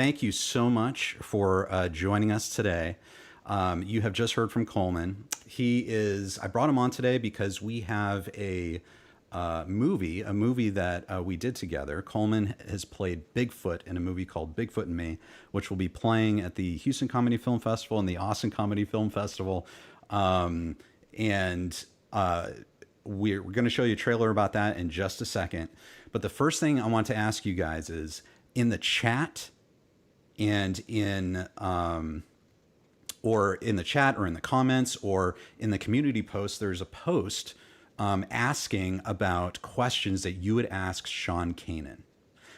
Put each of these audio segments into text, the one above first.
Thank you so much for joining us today. You have just heard from Coleman. I brought him on today because we have a movie that we did together. Coleman has played Bigfoot in a movie called Bigfoot Me, which will be playing at the Houston Comedy Film Festival and the Austin Comedy Film Festival. And we're going to show you a trailer about that in just a second. But the first thing I want to ask you guys is, in the chat and or in the chat or in the comments or in the community post, there's a post asking about questions that you would ask Sean Kanan.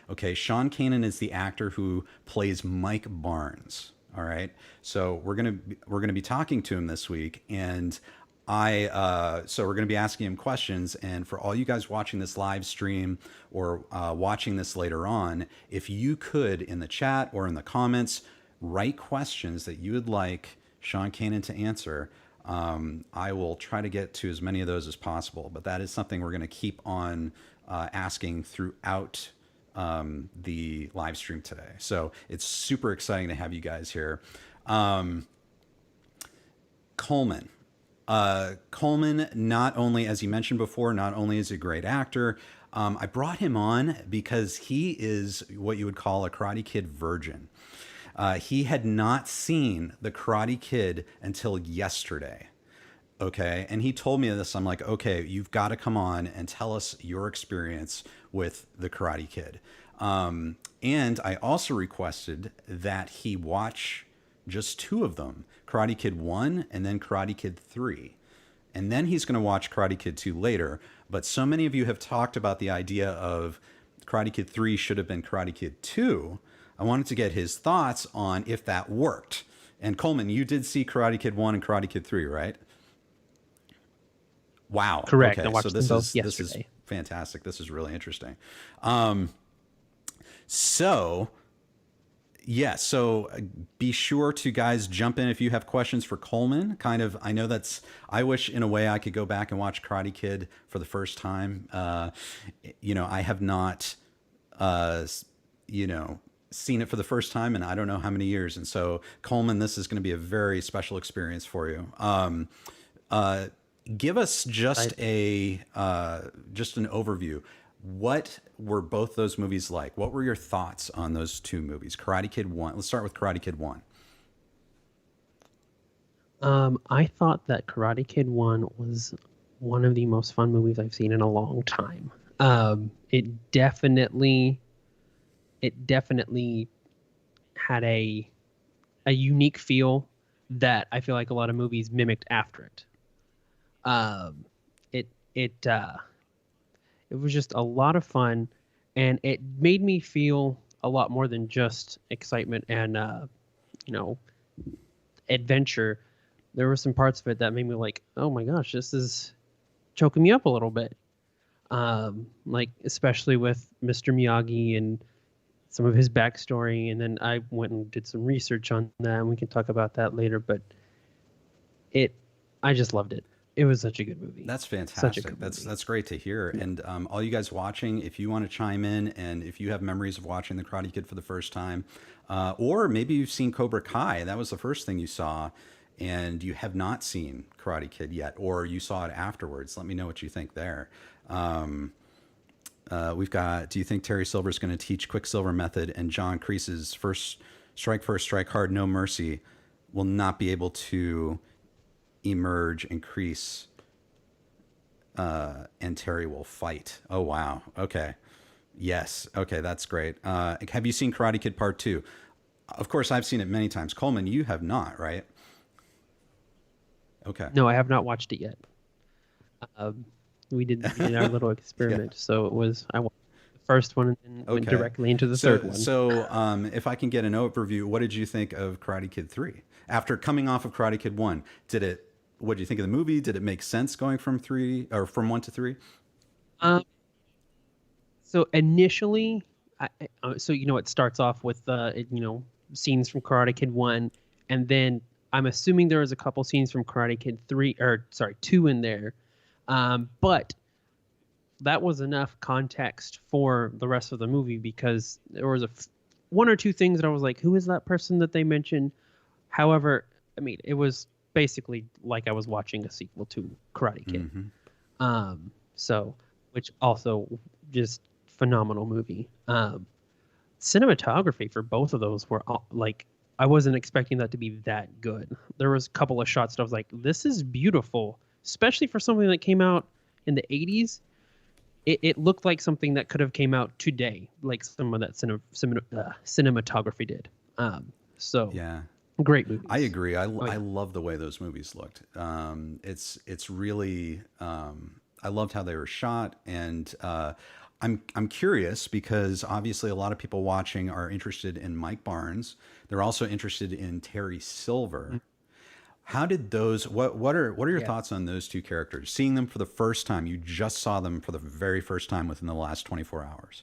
Okay, Sean Kanan is the actor who plays Mike Barnes. All right, so we're gonna be talking to him this week, and so we're gonna be asking him questions. And for all you guys watching this live stream or watching this later on, if you could in the chat or in the comments write questions that you would like Sean Kanan to answer. I will try to get to as many of those as possible, but that is something we're going to keep on asking throughout the live stream today. So it's super exciting to have you guys here. Coleman. Coleman, not only, as you mentioned before, not only is he a great actor, I brought him on because he is what you would call a Karate Kid virgin. He had not seen The Karate Kid until yesterday. Okay. And he told me this. I'm like, okay, you've got to come on and tell us your experience with The Karate Kid. And I also requested that he watch just two of them, Karate Kid 1 and then Karate Kid 3. And then he's going to watch Karate Kid 2 later. But so many of you have talked about the idea of Karate Kid 3 should have been Karate Kid 2. I wanted to get his thoughts on if that worked. And Coleman, you did see Karate Kid 1 and Karate Kid 3, right? Wow. Correct. Okay. I watched them both yesterday. This is fantastic. This is really interesting. So be sure to, guys, jump in if you have questions for Coleman. I wish in a way I could go back and watch Karate Kid for the first time. I have not, seen it for the first time in I don't know how many years. And so, Coleman, this is going to be a very special experience for you. Give us just an overview. What were both those movies like? What were your thoughts on those two movies? Karate Kid 1. Let's start with Karate Kid 1. I thought that Karate Kid 1 was one of the most fun movies I've seen in a long time. It definitely had a unique feel that I feel like a lot of movies mimicked after it. It was just a lot of fun, and it made me feel a lot more than just excitement and adventure. There were some parts of it that made me like, oh my gosh, this is choking me up a little bit. Like especially with Mr. Miyagi and some of his backstory, and then I went and did some research on that, and we can talk about that later. But I just loved it. It was such a good movie. That's fantastic. That's great to hear. And all you guys watching, if you want to chime in, and if you have memories of watching The Karate Kid for the first time, or maybe you've seen Cobra Kai, that was the first thing you saw, and you have not seen Karate Kid yet, or you saw it afterwards, let me know what you think there. We've got, do you think Terry Silver is going to teach Quicksilver method, and John Kreese's first strike hard, no mercy will not be able to emerge and Kreese and Terry will fight? Oh, wow. Okay. Yes. Okay. That's great. Have you seen Karate Kid Part 2? Of course, I've seen it many times. Coleman, you have not, right? Okay. No, I have not watched it yet. We did our little experiment. Yeah. So I watched the first one and then went directly into the third one. So if I can get an overview, what did you think of Karate Kid 3? After coming off of Karate Kid 1, what did you think of the movie? Did it make sense going from 1 to 3? So initially, it starts off with scenes from Karate Kid 1, and then I'm assuming there was a couple scenes from Karate Kid 2 in there. But that was enough context for the rest of the movie, because there was one or two things that I was like, who is that person that they mentioned? However, I mean, it was basically like I was watching a sequel to Karate Kid. So, which also just phenomenal movie. Cinematography for both of those were like, I wasn't expecting that to be that good. There was a couple of shots that I was like, this is beautiful, especially for something that came out in the 80s. It looked like something that could have came out today, like some of that cinematography did. So Yeah. great movies. I agree. I yeah. love the way those movies looked. It's really I loved how they were shot, and I'm curious because obviously a lot of people watching are interested in Mike Barnes. They're also interested in Terry Silver. How did those? What are your Yeah. thoughts on those two characters? Seeing them for the first time, you just saw them for the very first time within the last 24 hours.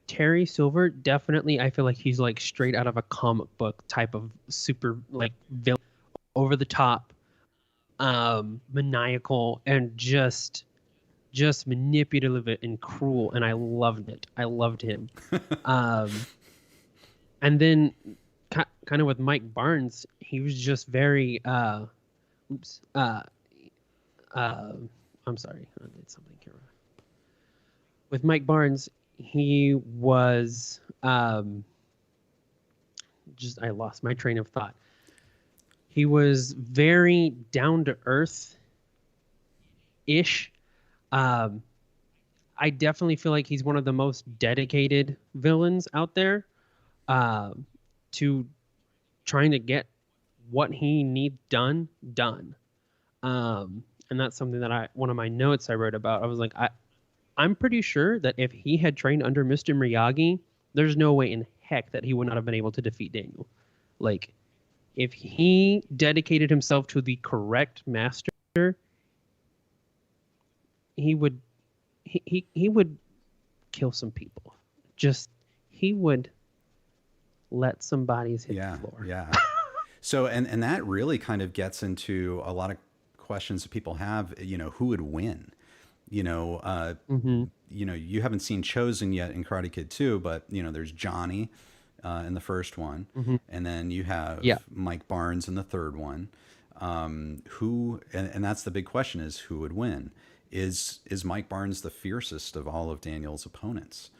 Terry Silver, definitely, I feel like he's like straight out of a comic book type of super like villain, over the top, maniacal, and just manipulative and cruel, and I loved it. I loved him. Um, and then kind of with Mike Barnes, he was just very oops uh I'm sorry, I did something here. With Mike Barnes, he was just, I lost my train of thought. He was very down to earth ish. I definitely feel like he's one of the most dedicated villains out there, to trying to get what he needs done. And that's something that one of my notes I wrote about. I was like, I'm pretty sure that if he had trained under Mr. Miyagi, there's no way in heck that he would not have been able to defeat Daniel. Like, if he dedicated himself to the correct master, he would he would kill some people. Just, he would let some bodies hit the floor. Yeah. So, and that really kind of gets into a lot of questions that people have, who would win? You haven't seen Chosen yet in Karate Kid 2, but there's Johnny in the first one, and then you have Mike Barnes in the third one. And that's the big question, is who would win? Is Mike Barnes the fiercest of all of Daniel's opponents?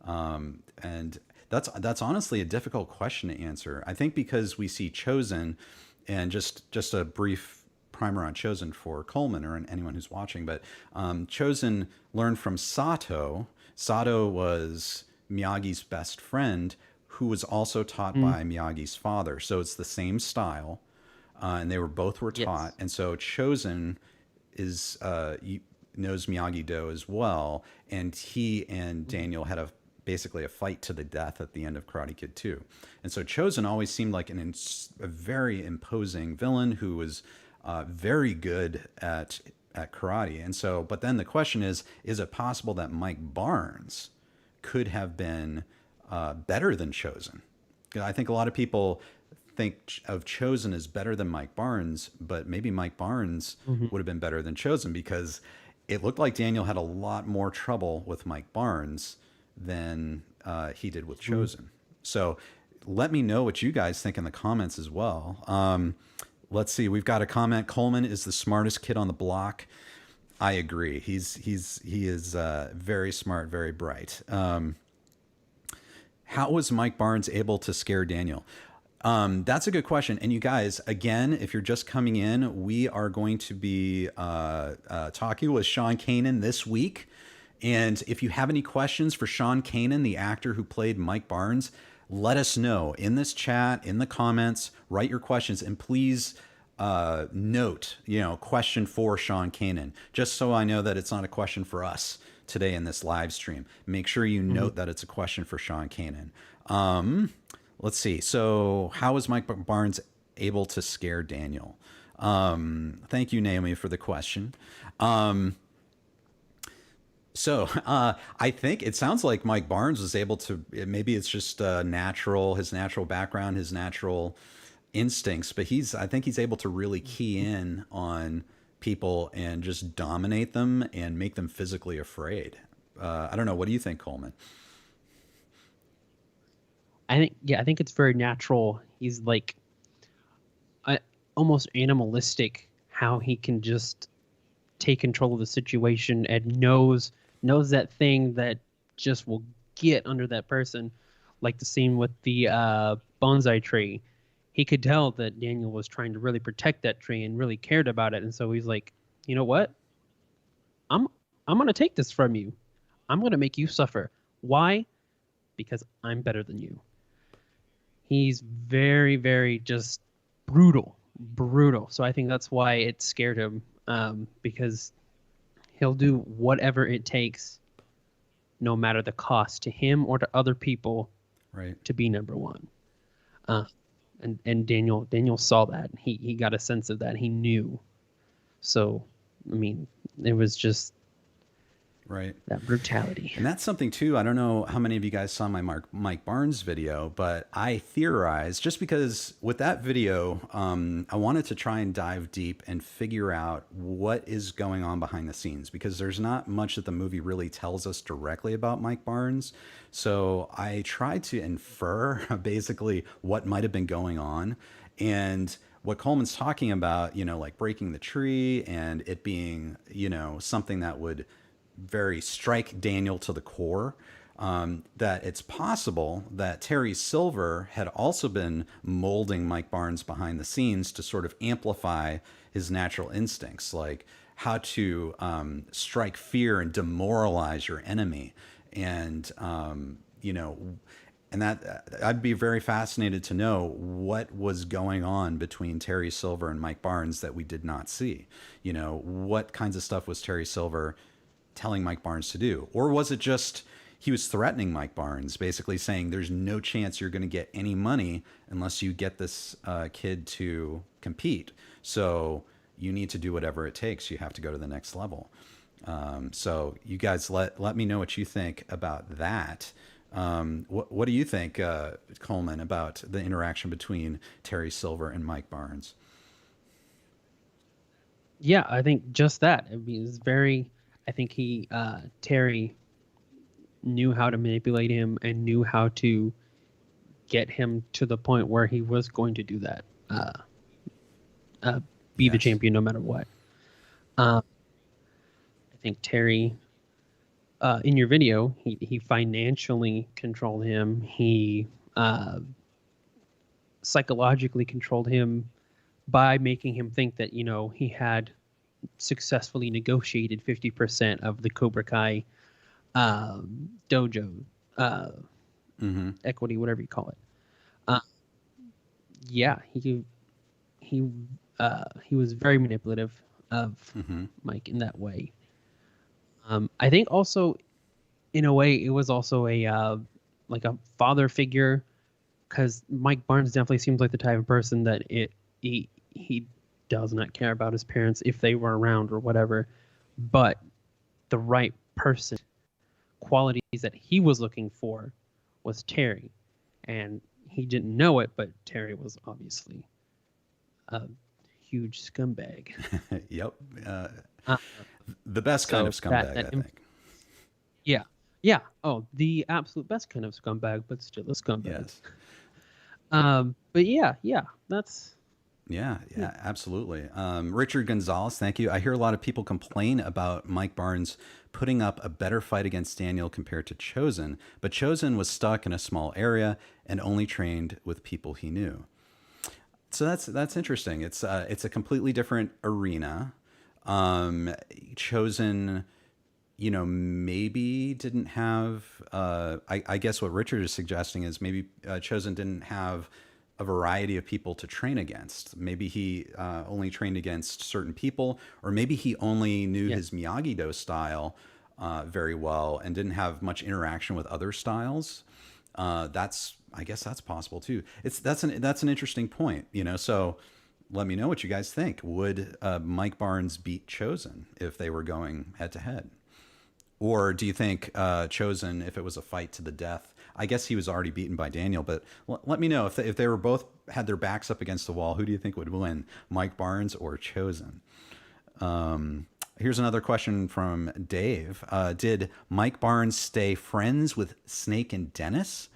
And that's honestly a difficult question to answer. I think because we see Chosen, and just a brief primer on Chosen for Coleman or anyone who's watching, but Chosen learned from Sato. Sato was Miyagi's best friend, who was also taught by Miyagi's father. So it's the same style, and they both were taught. Yes. And so Chosen knows Miyagi-Do as well, and he and Daniel had basically a fight to the death at the end of Karate Kid 2. And so Chosen always seemed like a very imposing villain who was very good at karate. And so, but then the question is it possible that Mike Barnes could have been better than Chosen? I think a lot of people think of Chosen as better than Mike Barnes, but maybe Mike Barnes would have been better than Chosen, because it looked like Daniel had a lot more trouble with Mike Barnes than he did with Chosen. So let me know what you guys think in the comments as well. Let's see. We've got a comment. Coleman is the smartest kid on the block. I agree. He is very smart, very bright. How was Mike Barnes able to scare Daniel? That's a good question. And you guys, again, if you're just coming in, we are going to be talking with Sean Kanan this week. And if you have any questions for Sean Kanan, the actor who played Mike Barnes, let us know in this chat, in the comments. Write your questions, and please note, question for Sean Kanan, just so I know that it's not a question for us today in this live stream. Make sure you note that it's a question for Sean Kanan. Let's see. So, how was Mike Barnes able to scare Daniel? Thank you, Naomi, for the question. So I think it sounds like Mike Barnes was able to, maybe it's just his natural background, his natural instincts, but I think he's able to really key in on people and just dominate them and make them physically afraid. I don't know. What do you think, Coleman? I think it's very natural. He's like almost animalistic how he can just take control of the situation and knows that thing that just will get under that person, like the scene with the bonsai tree. He could tell that Daniel was trying to really protect that tree and really cared about it, and so he's like, you know what, i'm I'm gonna take this from you. I'm gonna make you suffer. Why? Because I'm better than you. He's very, very just brutal. So I think that's why it scared him, because he'll do whatever it takes, no matter the cost to him or to other people, Right. to be number one. Uh, and Daniel saw that. He got a sense of that. He knew. So, I mean, it was just Right. that brutality. And that's something too. I don't know how many of you guys saw my Mike Barnes video, but I theorized just because with that video, I wanted to try and dive deep and figure out what is going on behind the scenes because there's not much that the movie really tells us directly about Mike Barnes. So I tried to infer basically what might have been going on. And what Coleman's talking about, like breaking the tree and it being, something that would very strike Daniel to the core. That it's possible that Terry Silver had also been molding Mike Barnes behind the scenes to sort of amplify his natural instincts, like how to strike fear and demoralize your enemy. And, and that I'd be very fascinated to know what was going on between Terry Silver and Mike Barnes that we did not see. What kinds of stuff was Terry Silver telling Mike Barnes to do? Or was it just he was threatening Mike Barnes, basically saying there's no chance you're going to get any money unless you get this kid to compete. So you need to do whatever it takes. You have to go to the next level. So you guys let me know what you think about that. What do you think, Coleman, about the interaction between Terry Silver and Mike Barnes? Yeah, I think just that. I mean, it's very. I think Terry knew how to manipulate him and knew how to get him to the point where he was going to do that. Be the Yes. champion no matter what. I think Terry, in your video, he financially controlled him. He psychologically controlled him by making him think that he had successfully negotiated 50% of the Cobra Kai DoJo equity, whatever you call it. Yeah, he was very manipulative of Mike in that way. I think also, in a way, it was also a like a father figure, because Mike Barnes definitely seems like the type of person that he does not care about his parents if they were around or whatever, but the right person, qualities that he was looking for, was Terry, and he didn't know it, but Terry was obviously a huge scumbag. Yep. Uh, The best kind of scumbag, I think. Yeah. Oh, the absolute best kind of scumbag, but still a scumbag. Yes. But yeah, that's. Yeah, absolutely. Richard Gonzalez, thank you. I hear a lot of people complain about Mike Barnes putting up a better fight against Daniel compared to Chosen, but Chosen was stuck in a small area and only trained with people he knew. So that's interesting. It's a completely different arena. Chosen, maybe didn't have. I guess what Richard is suggesting is maybe Chosen didn't have a variety of people to train against. Maybe he only trained against certain people, or maybe he only knew his Miyagi-Do style very well and didn't have much interaction with other styles. I guess that's possible too. That's an interesting point, So let me know what you guys think. Would Mike Barnes beat Chosen if they were going head to head? Or do you think Chosen, if it was a fight to the death, I guess he was already beaten by Daniel, but let me know if they were both had their backs up against the wall, who do you think would win, Mike Barnes or Chosen? Here's another question from Dave. Did Mike Barnes stay friends with Snake and Dennis?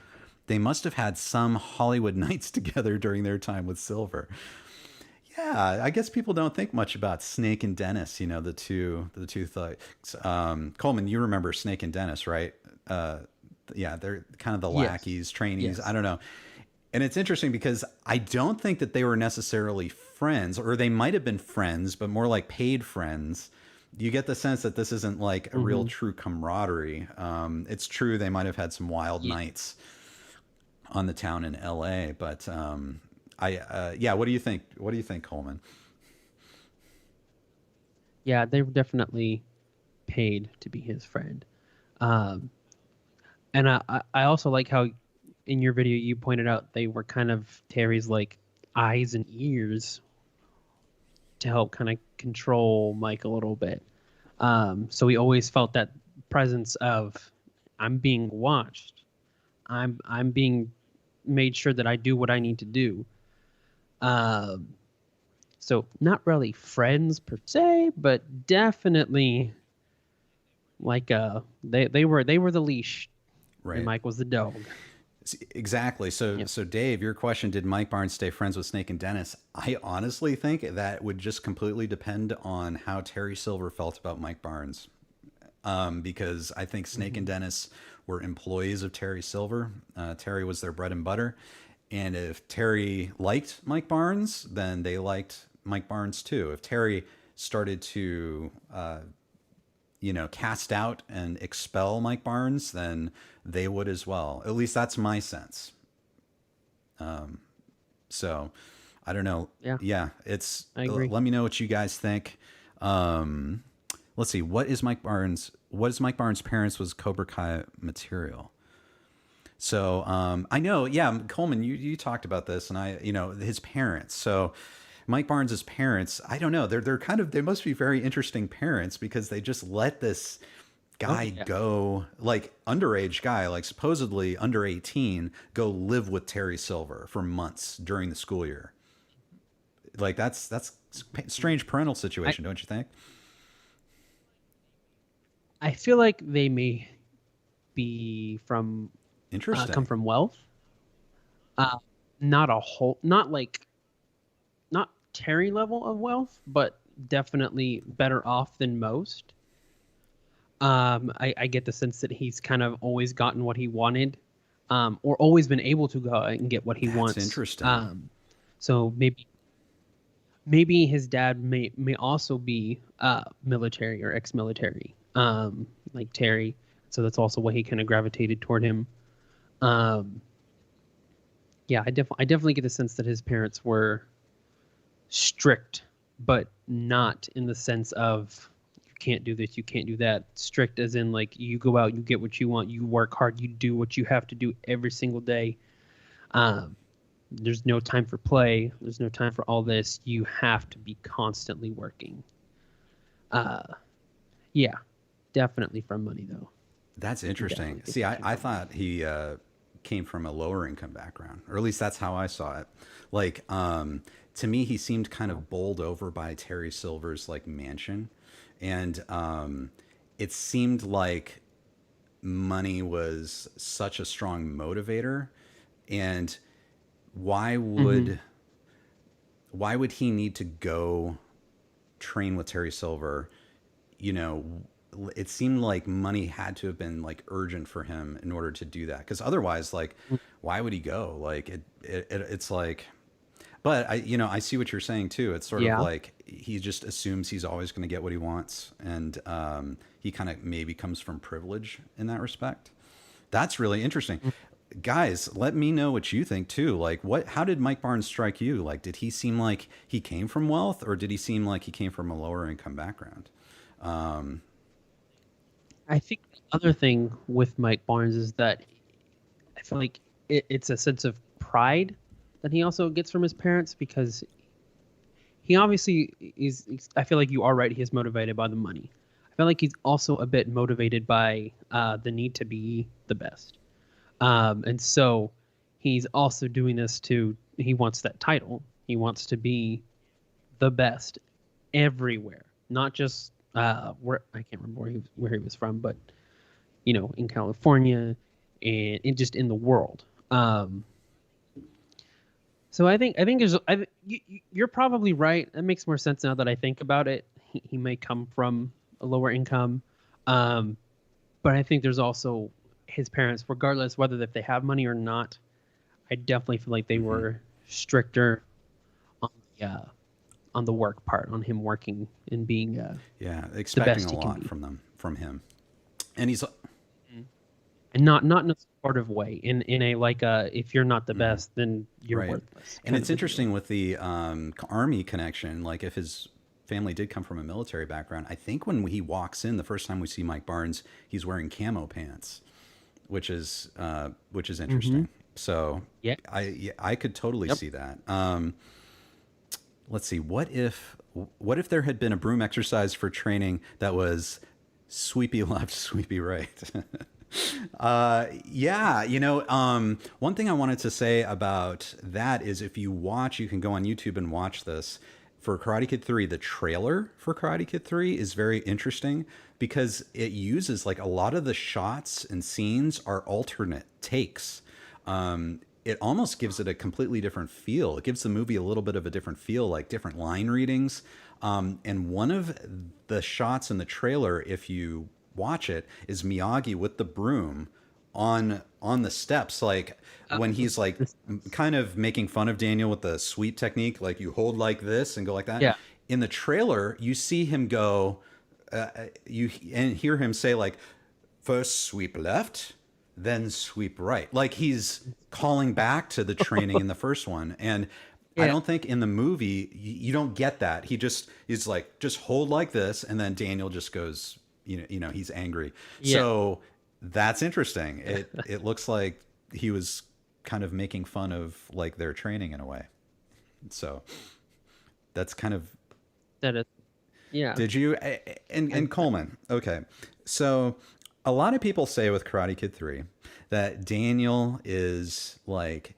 They must have had some Hollywood nights together during their time with Silver. Yeah, I guess people don't think much about Snake and Dennis. You know, the two thugs. Coleman, you remember Snake and Dennis, right? Yeah, they're kind of the Yes. lackeys, trainees. I Yes. don't know. And it's interesting because I don't think that they were necessarily friends, or they might have been friends, but more like paid friends. You get the sense that this isn't like a real Mm-hmm. true camaraderie. It's true they might have had some wild Yeah. nights on the town in L.A., but yeah. What do you think? What do you think, Coleman? Yeah, they were definitely paid to be his friend. Um, and I also like how in your video you pointed out they were kind of Terry's like eyes and ears to help kind of control Mike a little bit. So he always felt that presence of I'm being watched. I'm being made sure that I do what I need to do. Um, so not really friends per se, but definitely like they were the leash and Right. Mike was the dog. Exactly. So, Yep. so Dave, your question: did Mike Barnes stay friends with Snake and Dennis? I honestly think that would just completely depend on how Terry Silver felt about Mike Barnes, because I think Snake and Hmm. Dennis were employees of Terry Silver. Terry was their bread and butter, and if Terry liked Mike Barnes, then they liked Mike Barnes too. If Terry started to cast out and expel Mike Barnes, then they would as well. At least that's my sense. So I don't know. Yeah, Yeah, it's. I agree. Let me know what you guys think. Um, let's see. What is Mike Barnes? What is Mike Barnes' parents was Cobra Kai material? So I know, yeah, Coleman, you talked about this, and his parents. So Mike Barnes's parents, I don't know, they're kind of they must be very interesting parents because they just let this Oh guy yeah. go, like underage guy, like supposedly under 18, go live with Terry Silver for months during the school year. Like that's strange parental I situation, don't you think? I feel like they may be from come Interesting. from wealth. Uh, not a whole, not like not Terry level of wealth, but definitely better off than most. I get the sense that he's kind of always gotten what he wanted, or always been able to go out and get what he That's wants. interesting. So maybe his dad may also be military or ex-military, like Terry. So that's also why he kind of gravitated toward him. Um, yeah, I definitely get the sense that his parents were strict, but not in the sense of you can't do this, you can't do that. Strict as in like you go out, you get what you want, you work hard, you do what you have to do every single day. Um, there's no time for play. There's no time for all this. You have to be constantly working. Uh, yeah, definitely from money though. That's You can interesting. definitely get See, that I from money. thought he came from a lower income background, or at least that's how I saw it. Like, to me, he seemed kind Oh, of bowled over by Terry Silver's like mansion, and it seemed like money was such a strong motivator. And why mm-hmm. would why would he need to go train with Terry Silver? You know, it seemed like money had to have been like urgent for him in order to do that. Because otherwise, like, why would he go? Like, it's like, but I see what you're saying too. It's sort of Yeah. like he just assumes he's always going to get what he wants, and he kind of maybe comes from privilege in that respect. That's really interesting. Guys, let me know what you think too. Like, how did Mike Barnes strike you? Like, did he seem like he came from wealth, or did he seem like he came from a lower income background? I think the other thing with Mike Barnes is that I feel like it's a sense of pride that he also gets from his parents because he obviously I feel like you are right. He is motivated by the money. I feel like he's also a bit motivated by the need to be the best. And so he's also doing this he wants that title. He wants to be the best everywhere, not just where I can't remember where he was from, but in California and just in the world. Um, so I think you're probably right. It makes more sense now that I think about it. He may come from a lower income, um, but I think there's also his parents, regardless whether if they have money or not. I definitely feel like they Hmm. were stricter on on the work part, on him working and being Yeah, the expecting best a he can lot be, from him, and he's. and not in a supportive way. In a like if you're not the Mhm. best, then you're Right. worthless And kind it's of a deal. interesting with the army connection. Like, if his family did come from a military background, I think when he walks in the first time we see Mike Barnes, he's wearing camo pants, which is Mm-hmm. interesting. So Yeah. yeah, I could totally Yep. see that. Let's see. What if there had been a broom exercise for training that was sweepy left, sweepy right? Yeah, one thing I wanted to say about that is, if you watch, you can go on YouTube and watch this. For Karate Kid 3, the trailer for Karate Kid 3 is very interesting because it uses, like, a lot of the shots and scenes are alternate takes. It almost gives it a completely different feel. It gives the movie a little bit of a different feel, like different line readings. And one of the shots in the trailer, if you watch it, is Miyagi with the broom on the steps, like when he's like This, kind of making fun of Daniel with the sweep technique, like you hold like this and go like that. yeah. In the trailer, you see him go, you and hear him say, like, first sweep left, then sweep right. Like he's calling back to the training in the first one. And I Yeah. don't think in the movie you don't get that. He just is like, just hold like this, and then Daniel just goes, he's angry. Yeah. So that's interesting. It looks like he was kind of making fun of, like, their training in a way. So that's kind of. That is. Yeah. Did you and I, Coleman? Okay, so a lot of people say with Karate Kid 3 that Daniel is, like,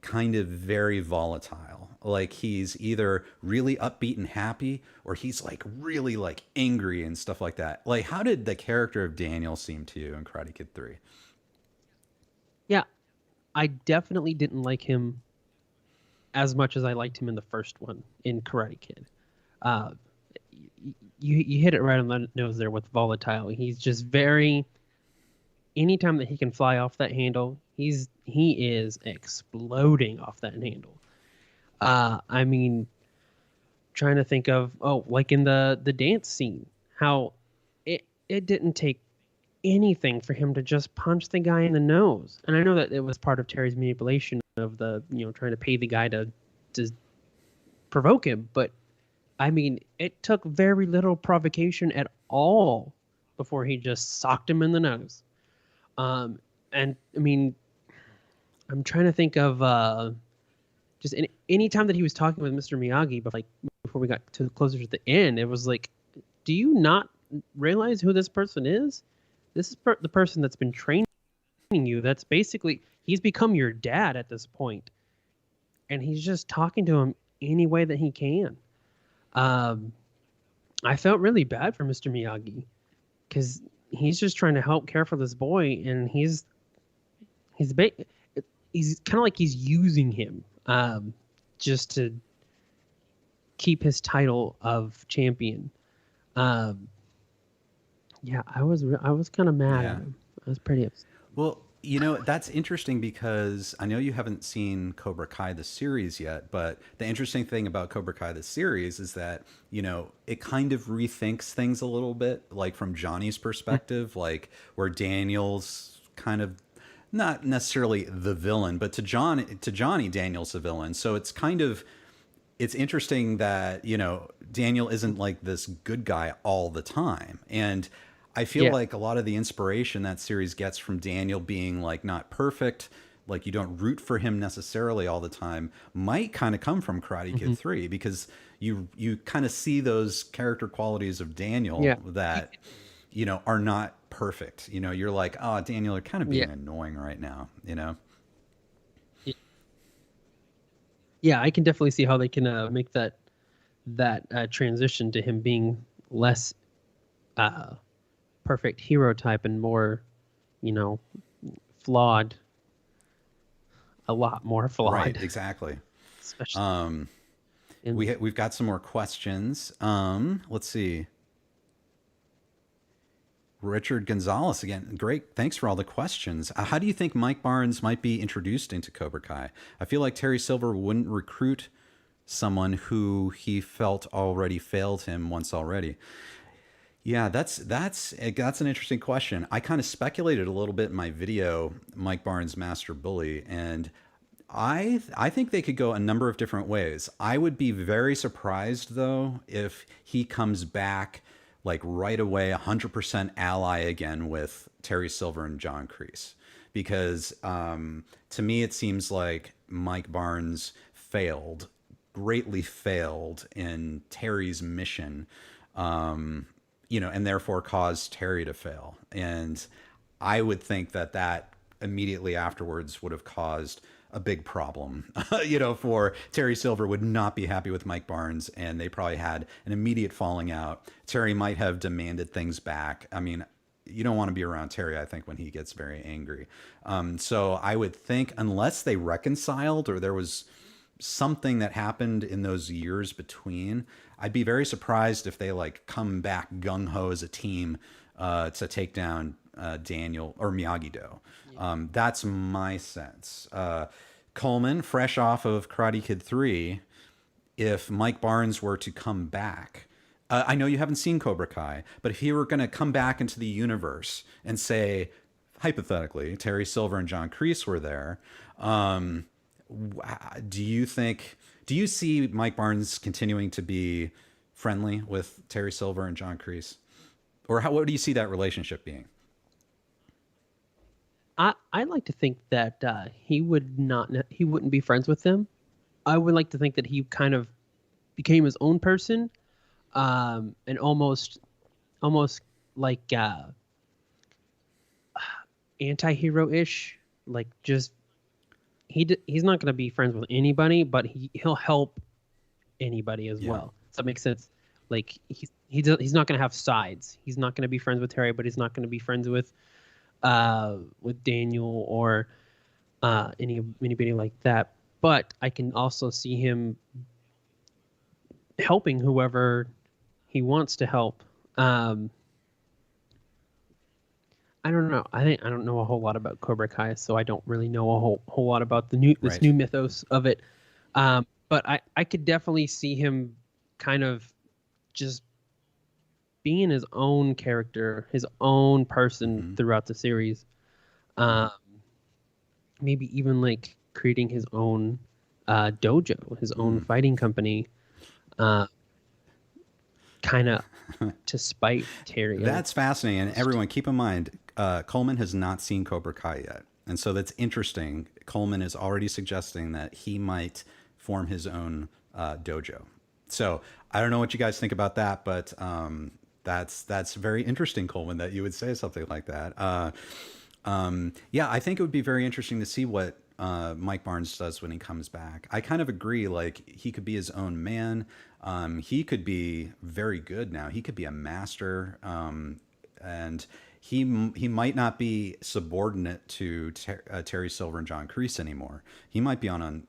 kind of very volatile. Like, he's either really upbeat and happy, or he's like really, like, angry and stuff like that. Like, how did the character of Daniel seem to you in Karate Kid 3? yeah. I definitely didn't like him as much as I liked him in the first one in Karate Kid. Uh, you hit it right on the nose there with volatile. He's just very. Anytime that he can fly off that handle, he is exploding off that handle. I mean, trying to think of like in the dance scene, how it didn't take anything for him to just punch the guy in the nose. And I know that it was part of Terry's manipulation of the trying to pay the guy to provoke him, but I mean, it took very little provocation at all before he just socked him in the nose. And I mean, I'm trying to think of just any time that he was talking with Mr. Miyagi, but like before we got to closer to the end, it was like, do you not realize who this person is? This is the person that's been training you. That's basically he's become your dad at this point, and he's just talking to him any way that he can. Um, I felt really bad for Mr. Miyagi because he's just trying to help care for this boy, and he's ba- he's kind of like he's using him just to keep his title of champion. Um, yeah, I was kind of mad at Yeah. him. I was pretty upset. Well, that's interesting because I know you haven't seen Cobra Kai the series yet, but the interesting thing about Cobra Kai the series is that, it kind of rethinks things a little bit, like from Johnny's perspective, like where Daniel's kind of not necessarily the villain, but to Johnny, Daniel's the villain. So it's interesting that, Daniel isn't like this good guy all the time. And I feel Yeah. like a lot of the inspiration that series gets from Daniel being, like, not perfect, like you don't root for him necessarily all the time, might kind of come from Karate Kid Hmm. 3, because you kind of see those character qualities of Yeah. Daniel that, are not perfect. You're like, oh, Daniel, you're kind of Yeah. being annoying right now. Yeah, I can definitely see how they can make that transition to him being less uh, perfect hero type and more, you know, flawed. a lot more Right, flawed, exactly. especially Um, in. we've got some more questions. Let's see. Richard Gonzalez again. Great. Thanks for all the questions. How do you think Mike Barnes might be introduced into Cobra Kai? I feel like Terry Silver wouldn't recruit someone who he felt already failed him once already. Yeah, that's an interesting question. I kind of speculated a little bit in my video, Mike Barnes Master Bully, and I think they could go a number of different ways. I would be very surprised though if he comes back like right away, 100% ally again with Terry Silver and John Kreese, because to me it seems like Mike Barnes failed, greatly failed in Terry's mission, and therefore caused Terry to fail. And I would think that that immediately afterwards would have caused a big problem. For Terry Silver would not be happy with Mike Barnes, and they probably had an immediate falling out. Terry might have demanded things back. I mean, you don't want to be around Terry, I think, when he gets very angry. So I would think, unless they reconciled or there was something that happened in those years between, I'd be very surprised if they like come back gung ho as a team to take down Daniel or Miyagi Do. That's my sense. Coleman, fresh off of Karate Kid 3, if Mike Barnes were to come back, I know you haven't seen Cobra Kai, but if he were going to come back into the universe and say, hypothetically, Terry Silver and John Kreese were there, do you see Mike Barnes continuing to be friendly with Terry Silver and John Kreese? Or what do you see that relationship being? I'd like to think that he wouldn't be friends with them. I would like to think that he kind of became his own person, and almost like anti-hero-ish, like just he's not going to be friends with anybody, but he'll help anybody as well. Does that make sense? Like he's not going to have sides. He's not going to be friends with Terry, but he's not going to be friends with Daniel or anybody like that. But I can also see him helping whoever he wants to help. I don't know. I don't know a whole lot about Cobra Kai, so I don't really know a whole lot about this new mythos of it. But I could definitely see him kind of just being his own character, his own person throughout the series. Maybe even like creating his own dojo, his own fighting company, kind of to spite Terry. That's fascinating. And everyone, keep in mind, Coleman has not seen Cobra Kai yet. And so that's interesting. Coleman is already suggesting that he might form his own dojo. So I don't know what you guys think about that, but that's very interesting, Coleman, that you would say something like that. Yeah, I think it would be very interesting to see what Mike Barnes does when he comes back. I kind of agree. Like, he could be his own man. He could be very good now. He could be a master. And he might not be subordinate to Terry Silver and John Kreese anymore. He might be on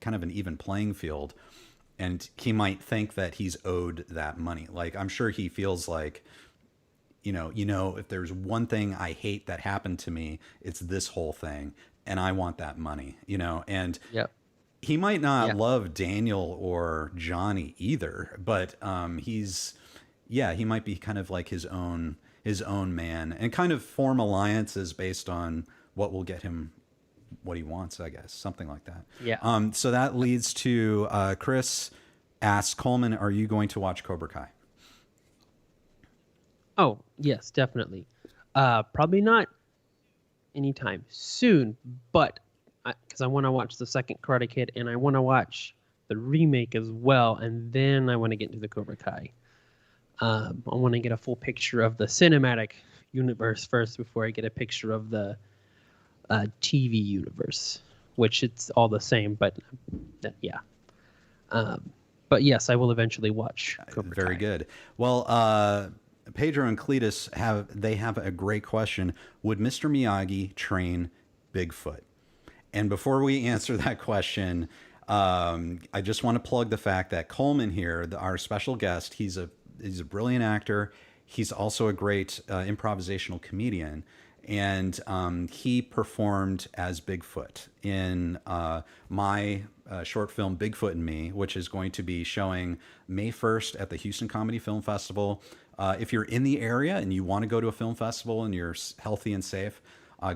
kind of an even playing field. And he might think that he's owed that money. Like, I'm sure he feels like, if there's one thing I hate that happened to me, it's this whole thing. And I want that money, and he might not love Daniel or Johnny either, but he might be kind of like his own man and kind of form alliances based on what will get him what he wants, I guess, something like that. Yeah. So that leads to Chris asks Coleman, "Are you going to watch Cobra Kai?" Oh, yes, definitely. Probably not anytime soon, but because I want to watch the second Karate Kid and I want to watch the remake as well, and then I want to get into the Cobra Kai. I want to get a full picture of the cinematic universe first before I get a picture of the TV universe, which it's all the same, but yeah. But yes, I will eventually watch Cobra Kai. Very good. Well, Pedro and Cletus have a great question. Would Mr. Miyagi train Bigfoot? And before we answer that question, I just want to plug the fact that Coleman here, our special guest, he's a brilliant actor. He's also a great improvisational comedian, and he performed as Bigfoot in my short film Bigfoot Me, which is going to be showing May 1st at the Houston Comedy Film Festival. If you're in the area and you want to go to a film festival and you're healthy and safe,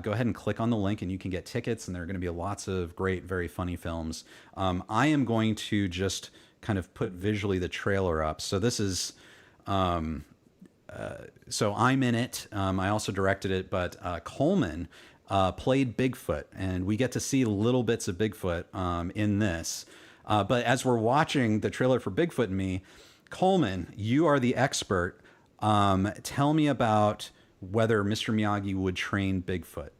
go ahead and click on the link and you can get tickets, and there are going to be lots of great, very funny films. I am going to just kind of put visually the trailer up. So this is, so I'm in it. I also directed it, but Coleman played Bigfoot, and we get to see little bits of Bigfoot in this. But as we're watching the trailer for Bigfoot and Me, Coleman, you are the expert. Tell me about whether Mr. Miyagi would train Bigfoot.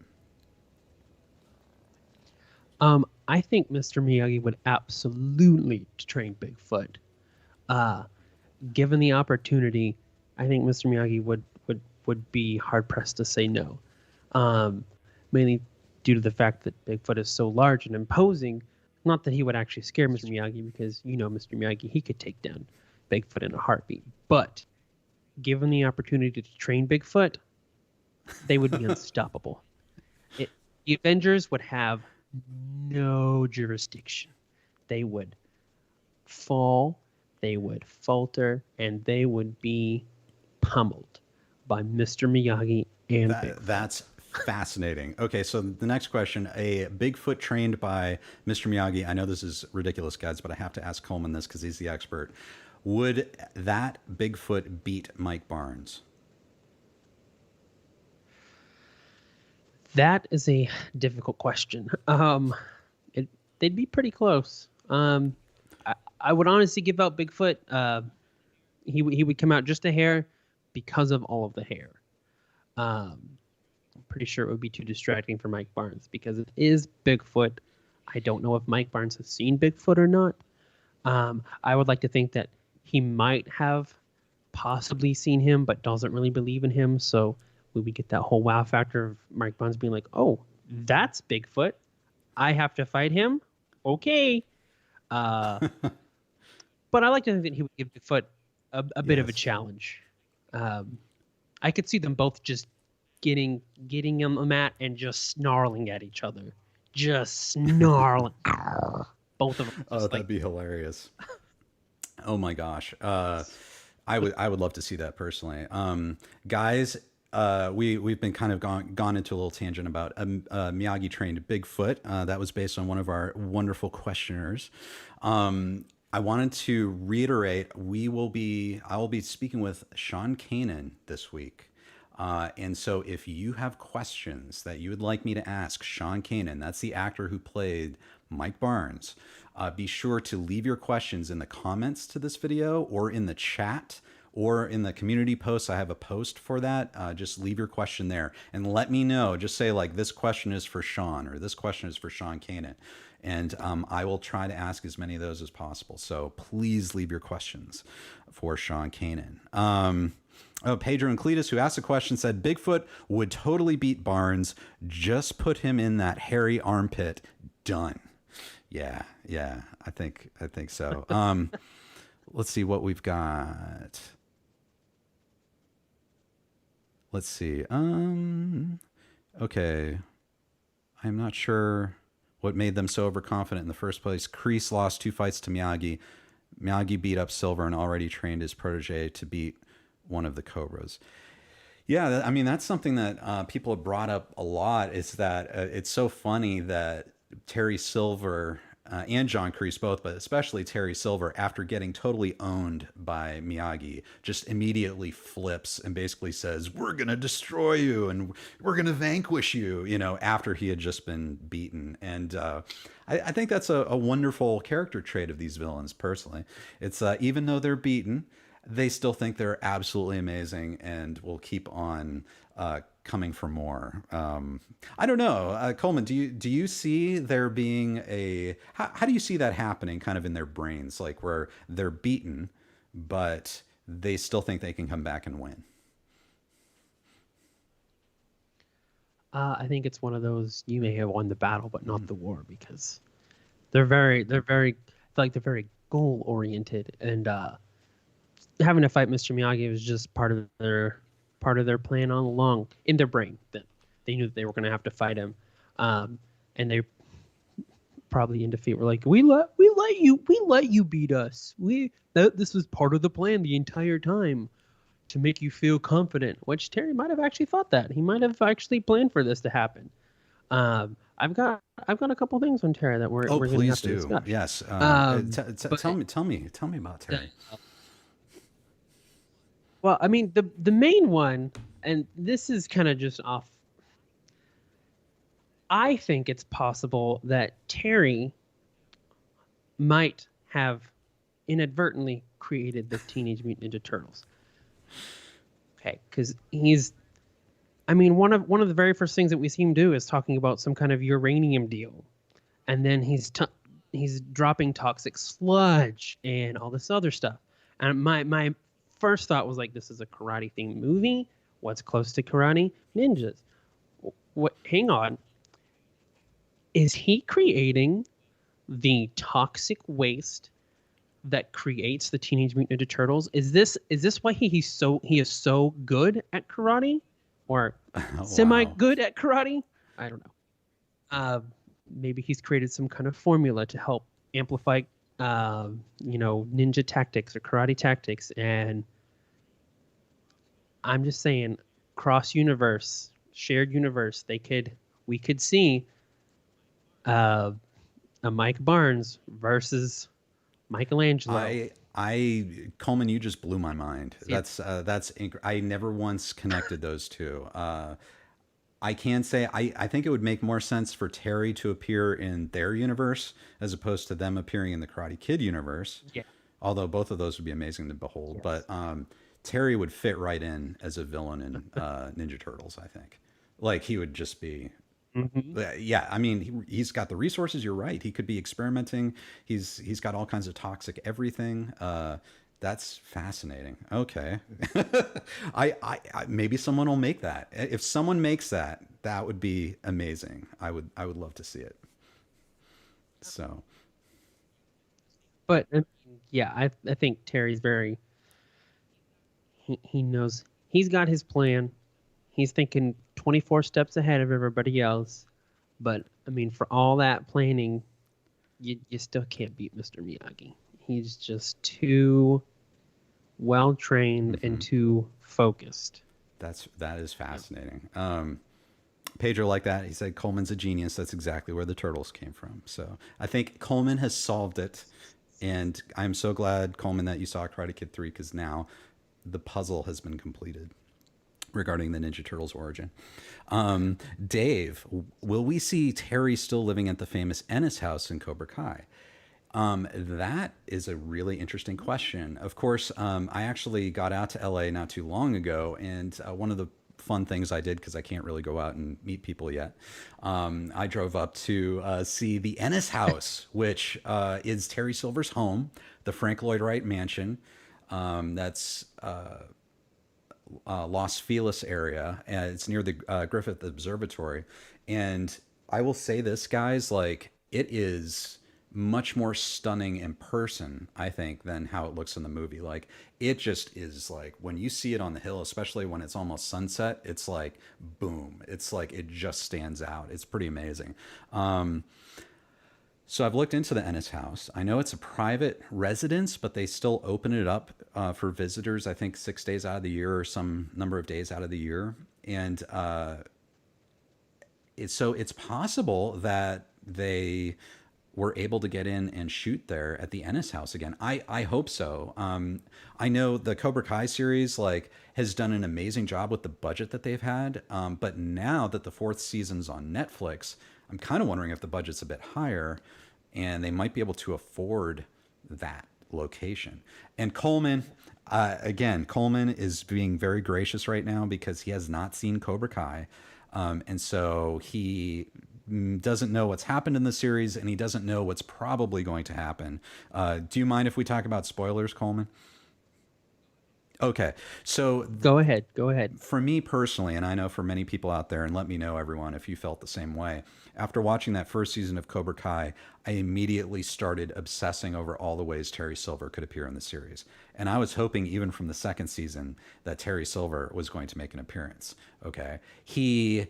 I think Mr. Miyagi would absolutely train Bigfoot. Given the opportunity, I think Mr. Miyagi would be hard pressed to say no. Mainly due to the fact that Bigfoot is so large and imposing. Not that he would actually scare Mr. Miyagi, because Mr. Miyagi, he could take down Bigfoot in a heartbeat. But given the opportunity to train Bigfoot, they would be unstoppable. The Avengers would have no jurisdiction. They would fall, they would falter, and they would be pummeled by Mr. Miyagi and Bigfoot. That's fascinating. Okay, so the next question, a Bigfoot trained by Mr. Miyagi. I know this is ridiculous, guys, but I have to ask Coleman this because he's the expert. Would that Bigfoot beat Mike Barnes? That is a difficult question. They'd be pretty close. I would honestly give out Bigfoot. He would come out just a hair because of all of the hair. I'm pretty sure it would be too distracting for Mike Barnes because it is Bigfoot. I don't know if Mike Barnes has seen Bigfoot or not. I would like to think that he might have possibly seen him, but doesn't really believe in him. So we would get that whole wow factor of Mike Barnes being like, "Oh, that's Bigfoot. I have to fight him. Okay." But I like to think that he would give Bigfoot a bit of a challenge. I could see them both just getting on the mat and just snarling at each other, just snarling. Both of them. Oh, that'd be hilarious. Oh my gosh. I would love to see that personally. Guys, we've been kind of gone into a little tangent about Miyagi trained Bigfoot. That was based on one of our wonderful questioners. I wanted to reiterate, I will be speaking with Sean Kanan this week. And so if you have questions that you would like me to ask Sean Kanan, that's the actor who played Mike Barnes, be sure to leave your questions in the comments to this video or in the chat or in the community posts. I have a post for that. Just leave your question there and let me know. Just say like, this question is for Sean or this question is for Sean Kanan. And I will try to ask as many of those as possible. So please leave your questions for Sean Kanan. Pedro and Cletus, who asked a question, said Bigfoot would totally beat Barnes. Just put him in that hairy armpit. Done. Yeah, I think so. Let's see what we've got. Let's see. Okay. I'm not sure what made them so overconfident in the first place. Kreese lost 2 fights to Miyagi. Miyagi beat up Silver and already trained his protege to beat one of the Cobras. Yeah, I mean, that's something that people have brought up a lot, is that it's so funny that Terry Silver and John Kreese both, but especially Terry Silver, after getting totally owned by Miyagi, just immediately flips and basically says, "We're going to destroy you and we're going to vanquish you," after he had just been beaten. And I think that's a wonderful character trait of these villains, personally. It's even though they're beaten, they still think they're absolutely amazing and will keep on coming for more. I don't know, Coleman, do you see there being how do you see that happening kind of in their brains, like where they're beaten, but they still think they can come back and win? I think it's one of those you may have won the battle but not Mm. the war, because they're very goal oriented, and having to fight Mr. Miyagi was just part of their plan all along in their brain, that they knew that they were going to have to fight him, and they probably in defeat were like, we let you beat us. This was part of the plan the entire time, to make you feel confident. Which Terry might have actually thought that he might have actually planned for this to happen. I've got a couple things on Terry that Oh, we're going to please have to do. discuss. Yes. Um, but Tell me about Terry. well, I mean the main one, and this is kind of just off. I think it's possible that Terry might have inadvertently created the Teenage Mutant Ninja Turtles. Okay, because I mean, one of the very first things that we see him do is talking about some kind of uranium deal, and then he's dropping toxic sludge and all this other stuff. And my first thought was like, this is a karate themed movie. What's close to karate? Ninjas. What? Hang on. Is he creating the toxic waste that creates the Teenage Mutant Ninja Turtles? Is this why he is so good at karate, or Oh, semi wow. good at karate? I don't know. Uh, Maybe he's created some kind of formula to help amplify, ninja tactics or karate tactics. And I'm just saying, cross universe, shared universe, we could see uh, a Mike Barnes versus Michelangelo. Coleman, you just blew my mind. See, I never once connected those two. I can say I think it would make more sense for Terry to appear in their universe as opposed to them appearing in the Karate Kid universe. yeah, Although both of those would be amazing to behold, yes. but Terry would fit right in as a villain in Ninja Turtles. I think, like he would just be. Hmm. Yeah, I mean, he's got the resources. You're right. He could be experimenting. He's got all kinds of toxic everything. That's fascinating. Okay, maybe someone will make that. If someone makes that, that would be amazing. I would love to see it. So But yeah, I think Terry's very he knows he's got his plan. He's thinking 24 steps ahead of everybody else. But I mean, for all that planning, you still can't beat Mr. Miyagi. He's just too well trained and mhm. too focused. That is Yep. fascinating. Pedro like that. He said Coleman's a genius. That's exactly where the turtles came from. So I think Coleman has solved it, and I'm so glad, Coleman, that you saw Karate Kid 3 because now the puzzle has been completed regarding the Ninja Turtles origin. Dave, will we see Terry still living at the famous Ennis house in Cobra Kai? That is a really interesting question. Of course, I actually got out to LA not too long ago, and one of the fun things I did because I can't really go out and meet people yet. I drove up to see the Ennis House, which is Terry Silver's home, the Frank Lloyd Wright mansion. That's Los Feliz area, and it's near the Griffith Observatory. And I will say this, guys, like it is much more stunning in person, I think, than how it looks in the movie. Like it just is like when you see it on the hill, especially when it's almost sunset, it's like boom. It's like it just stands out. It's pretty amazing. So I've looked into the Ennis House. I know it's a private residence, but they still open it up for visitors. I think 6 days out of the year, or some number of days out of the year, and it's possible that they were able to get in and shoot there at the Ennis House again. I hope so. I know the Cobra Kai series like has done an amazing job with the budget that they've had, but now that the fourth season's on Netflix, I'm kind of wondering if the budget's a bit higher, and they might be able to afford that location. And Coleman, again, Coleman is being very gracious right now because he has not seen Cobra Kai, and so he doesn't know what's happened in the series, and he doesn't know what's probably going to happen. Do you mind if we talk about spoilers, Coleman? Okay. So Go ahead. Go ahead. for me personally, and I know for many people out there, and let me know, everyone, if you felt the same way. After watching that first season of Cobra Kai, I immediately started obsessing over all the ways Terry Silver could appear in the series. And I was hoping, even from the second season, that Terry Silver was going to make an appearance. Okay. He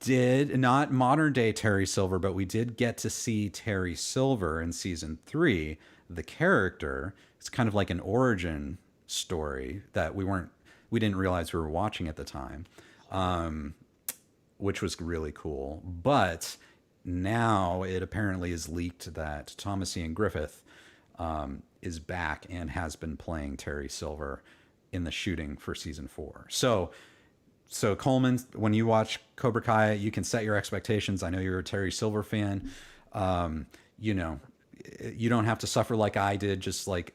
did not modern day Terry Silver, but we did get to see Terry Silver in season 3, the character. It's kind of like an origin story that we didn't realize we were watching at the time, which was really cool. But now it apparently is leaked that Thomas Ian Griffith is back and has been playing Terry Silver in the shooting for season 4. So Coleman, when you watch Cobra Kai, you can set your expectations. I know you're a Terry Silver fan. You know, you don't have to suffer like I did, just like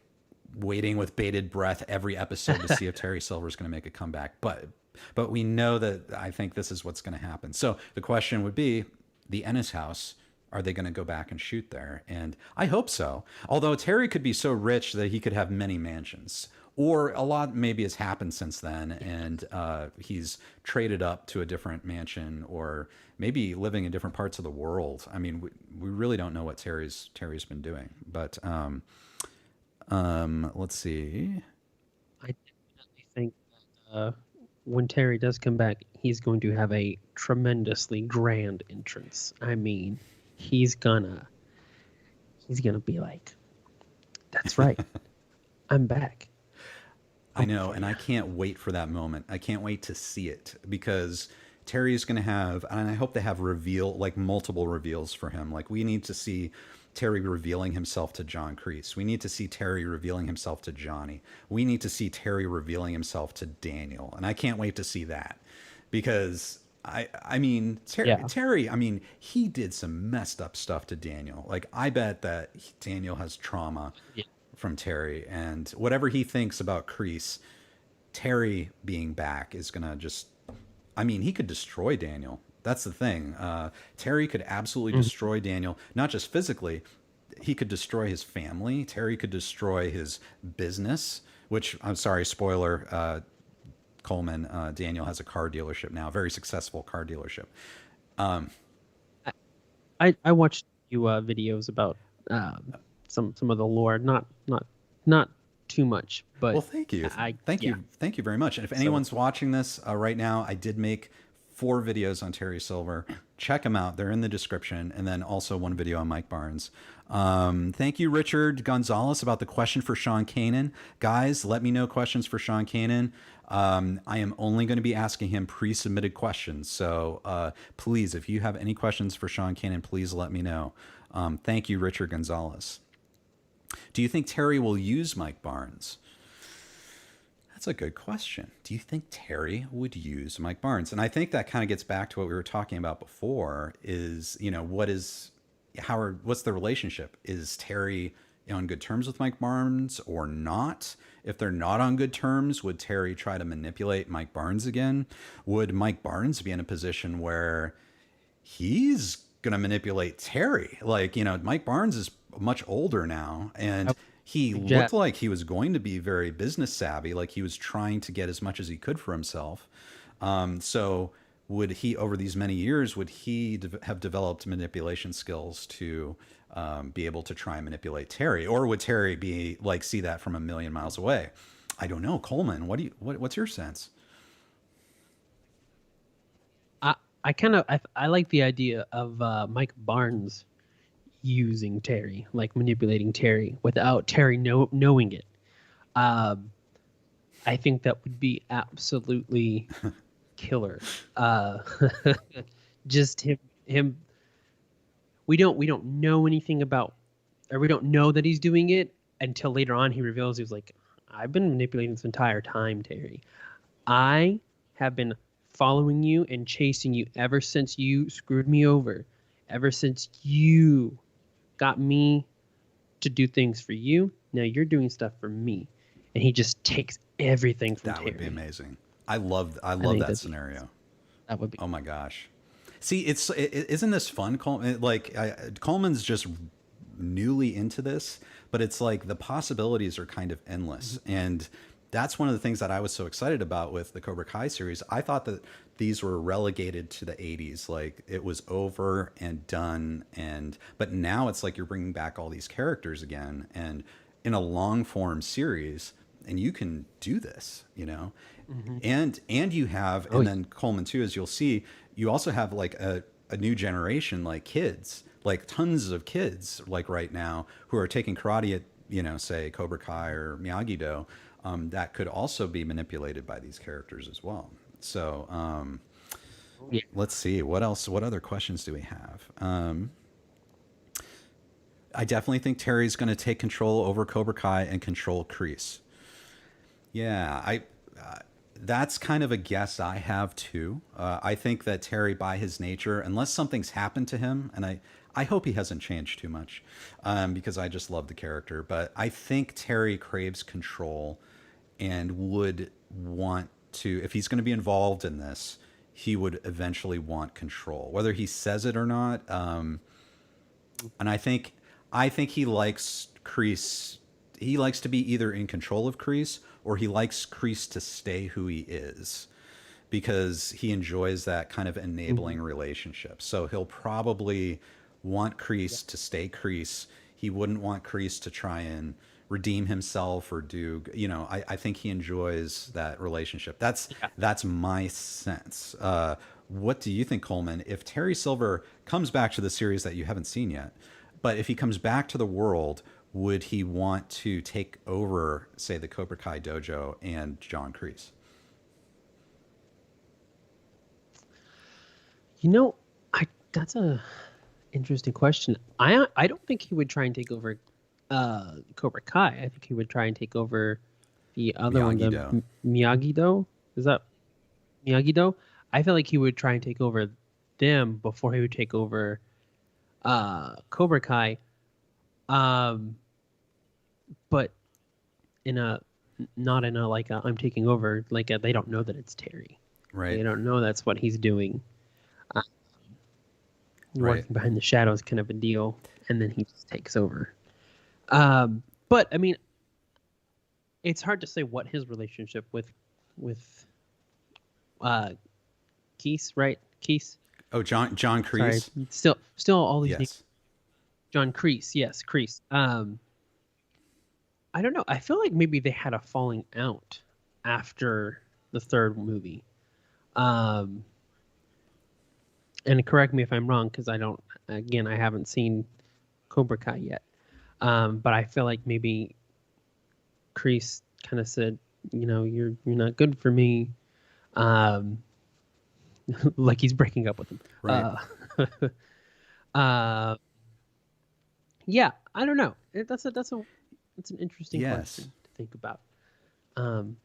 waiting with bated breath every episode to see if Terry Silver is going to make a comeback. But we know that I think this is what's going to happen. So the question would be, the Ennis House, are they going to go back and shoot there? And I hope so. Although Terry could be so rich that he could have many mansions. Or a lot maybe has happened since then, and he's traded up to a different mansion, or maybe living in different parts of the world. I mean, we really don't know what Terry's been doing. But let's see. I definitely think that when Terry does come back, he's going to have a tremendously grand entrance. I mean, he's gonna be like, "That's right, I'm back." I know, and I can't wait for that moment. I can't wait to see it, because Terry's going to have, and I hope they have multiple reveals for him. Like, we need to see Terry revealing himself to John Kreese. We need to see Terry revealing himself to Johnny. We need to see Terry revealing himself to Daniel. And I can't wait to see that, because I mean, Terry, I mean, he did some messed up stuff to Daniel. Like, I bet that Daniel has trauma from Terry, and whatever he thinks about Kreese, Terry being back is gonna just, I mean, he could destroy Daniel. That's the thing. Terry could absolutely destroy Daniel, not just physically. He could destroy his family. Terry could destroy his business, which, I'm sorry, spoiler, Coleman, Daniel has a car dealership now, a very successful car dealership. I watched a few videos about some of the lore, not too much, but well, thank you. Thank you very much. And if anyone's watching this right now, I did make 4 videos on Terry Silver. Check them out. They're in the description. And then also one video on Mike Barnes. Thank you, Richard Gonzalez, about the question for Sean Kanan. Guys, let me know questions for Sean Kanan. I am only going to be asking him pre-submitted questions. So please, if you have any questions for Sean Kanan, please let me know. Thank you, Richard Gonzalez. Do you think Terry will use Mike Barnes? That's a good question. Do you think Terry would use Mike Barnes? And I think that kind of gets back to what we were talking about before, is, you know, what's the relationship? Is Terry on good terms with Mike Barnes or not? If they're not on good terms, would Terry try to manipulate Mike Barnes again? Would Mike Barnes be in a position where he's going to manipulate Terry? Like, you know, Mike Barnes is much older now, and he looked like he was going to be very business savvy, like he was trying to get as much as he could for himself. So would he, over these many years, would he have developed manipulation skills to be able to try and manipulate Terry? Or would Terry be like, see that from a million miles away? I don't know. Coleman, what's your sense? I like the idea of Mike Barnes using Terry, like manipulating Terry without Terry knowing it. I think that would be absolutely killer. Just him. We don't know anything about, or we don't know that he's doing it until later on. He reveals, he was like, "I've been manipulating this entire time, Terry. I have been following you and chasing you ever since you screwed me over, ever since you got me to do things for you. Now you're doing stuff for me." And he just takes everything from Terry. That would be amazing. I love that scenario. That would be. Oh my gosh. See, isn't this fun? Like, Coleman's just newly into this, but it's like the possibilities are kind of endless. And that's one of the things that I was so excited about with the Cobra Kai series. I thought that these were relegated to the 80s, like it was over and done. And but now it's like you're bringing back all these characters again, and in a long form series, and you can do this, you know. Hmm. And you have, Oh and yeah. then Coleman too, as you'll see, you also have like a new generation, like kids, like tons of kids, like right now, who are taking karate at, you know, say Cobra Kai or Miyagi Do, that could also be manipulated by these characters as well. So Oh yeah. let's see what else. What other questions do we have? I definitely think Terry's going to take control over Cobra Kai and control Kreese. Yeah, that's kind of a guess I have too. I think that Terry, by his nature, unless something's happened to him, and I hope he hasn't changed too much, because I just love the character. But I think Terry craves control and would want to, if he's going to be involved in this, he would eventually want control, whether he says it or not. And I think he likes Kreese. He likes to be either in control of Kreese or he likes Kreese to stay who he is because he enjoys that kind of Hmm. enabling relationship. So he'll probably want Yeah. Kreese to stay Kreese. He wouldn't want Kreese to try and redeem himself or do, you know, I think he enjoys that relationship. Yeah. That's my sense. What do you think, Coleman? If Terry Silver comes back to the series that you haven't seen yet, but if he comes back to the world, would he want to take over, say, the Cobra Kai dojo and John Kreese? You know, I that's a interesting question. I don't think he would try and take over Cobra Kai. I think he would try and take over the other one, Miyagi the Do. Miyagi Do. Is that Miyagi Do? I feel like he would try and take over them before he would take over Cobra Kai. Um, but in a not in a like a, I'm taking over, like they don't know that it's Terry. Right. They don't know that's what he's doing. Uh, Right. Working behind the shadows, kind of a deal, and then he just takes over. But I mean, it's hard to say what his relationship with uh Keese, right? Keese. Oh, John Sorry, Kreese. still all these names. Yes. John Kreese, yes, Kreese. I don't know. I feel like maybe they had a falling out after the third movie. Um, and correct me if I'm wrong, because I don't. Again, I haven't seen Cobra Kai yet. But I feel like maybe Kreese kind of said, you know, you're not good for me. Um, like he's breaking up with him. Right. Uh, yeah, I don't know. That's an interesting Yes. question to think about. Um,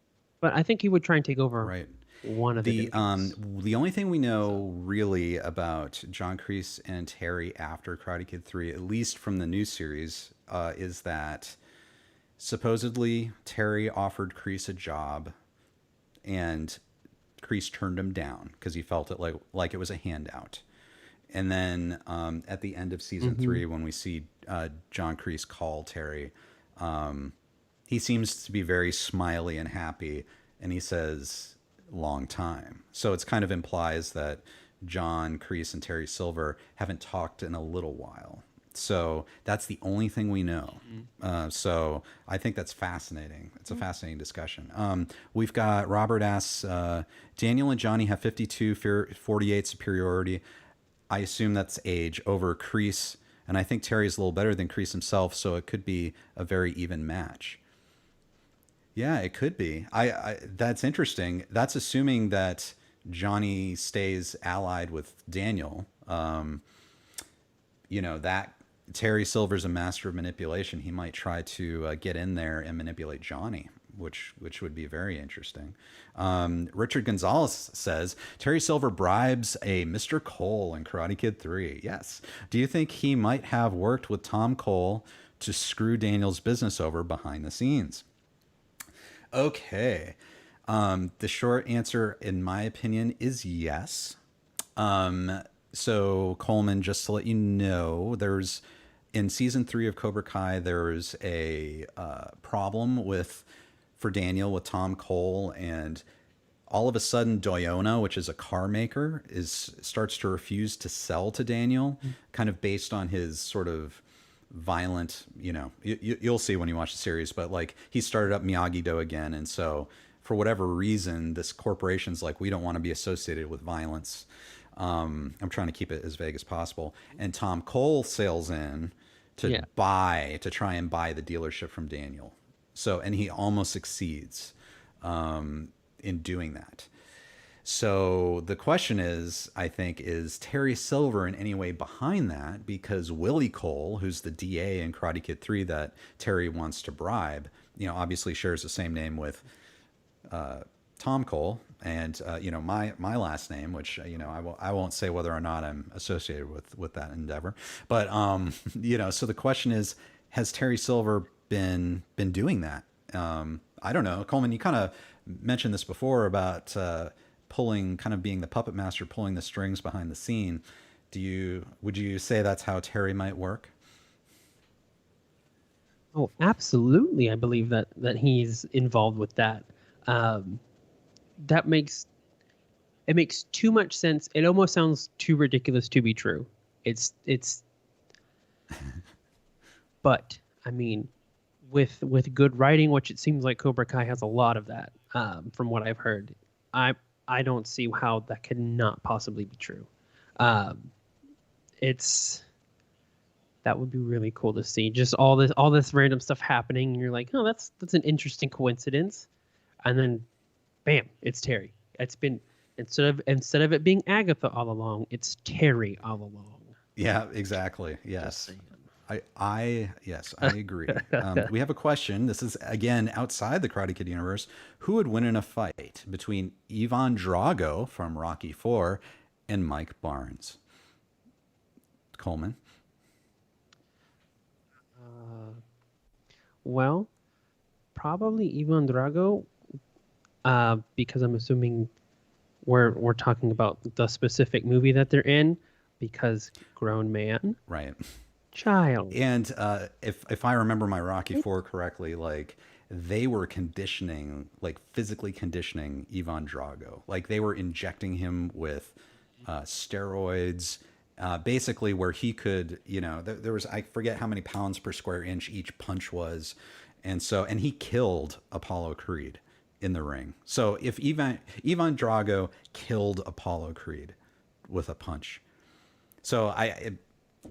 but I think he would try and take over Right. one of the dojos. The only thing we So know really about John Kreese and Terry after Karate Kid 3, at least from the new series, is that supposedly Terry offered Kreese a job and Kreese turned him down because he felt it like it was a handout. And then at the end of season hmm. 3, when we see John Kreese call Terry, he seems to be very smiley and happy, and he says, "Long time." So it's kind of implies that John Kreese and Terry Silver haven't talked in a little while. So that's the only thing we know. So I think that's fascinating. It's a fascinating discussion. We've got Robert asks, Daniel and Johnny have 52, 48 superiority. I assume that's age over Kreese, and I think Terry's a little better than Kreese himself, so it could be a very even match. Yeah, it could be. That's interesting. That's assuming that Johnny stays allied with Daniel. You know that Terry Silver's a master of manipulation. He might try to get in there and manipulate Johnny, which would be very interesting. Richard Gonzalez says Terry Silver bribes a Mr. Cole in Karate Kid 3. Yes. Do you think he might have worked with Tom Cole to screw Daniel's business over behind the scenes? Okay. The short answer, in my opinion, is yes. So Coleman, just to let you know, there's in season 3 of Cobra Kai, there's a problem with for Daniel with Tom Cole, and all of a sudden Toyota, which is a car maker, is starts to refuse to sell to Daniel, kind of based on his sort of violent, you'll see when you watch the series, but like he started up Miyagi-Do again, and so for whatever reason this corporation's like, we don't want to be associated with violence. I'm trying to keep it as vague as possible, and Tom Cole sails in Yeah. to try and buy the dealership from Daniel. So, and he almost succeeds in doing that. So the question is, I think, is Terry Silver in any way behind that? Because Willie Cole, who's the DA in Karate Kid 3 that Terry wants to bribe, obviously shares the same name with Tom Cole, and my last name, which I won't say whether or not I'm associated with that endeavor, but so the question is, has Terry Silver been doing that? I don't know, Coleman. You kind of mentioned this before about kind of being the puppet master, pulling the strings behind the scene. Would you say that's how Terry might work? Oh, absolutely. I believe that he's involved with that. That makes too much sense. It almost sounds too ridiculous to be true. It's but I mean, with good writing, which it seems like Cobra Kai has a lot of that, from what I've heard, I don't see how that could not possibly be true. That would be really cool to see. Just all this random stuff happening, and you're like, oh, that's an interesting coincidence, and then, bam, it's Terry. It's been instead of it being Agatha all along, it's Terry all along. Yeah, exactly. Yes. Yes, I agree. We have a question. This is, again, outside the Karate Kid universe. Who would win in a fight between Ivan Drago from Rocky IV and Mike Barnes? Coleman? Well, probably Ivan Drago, because I'm assuming we're talking about the specific movie that they're in, because grown man, Right. child. And if I remember my Rocky IV correctly, like they were physically conditioning Ivan Drago. Like they were injecting him with steroids, basically where he could, there was, I forget how many pounds per square inch each punch was. And he killed Apollo Creed in the ring. So if Ivan Drago killed Apollo Creed with a punch. So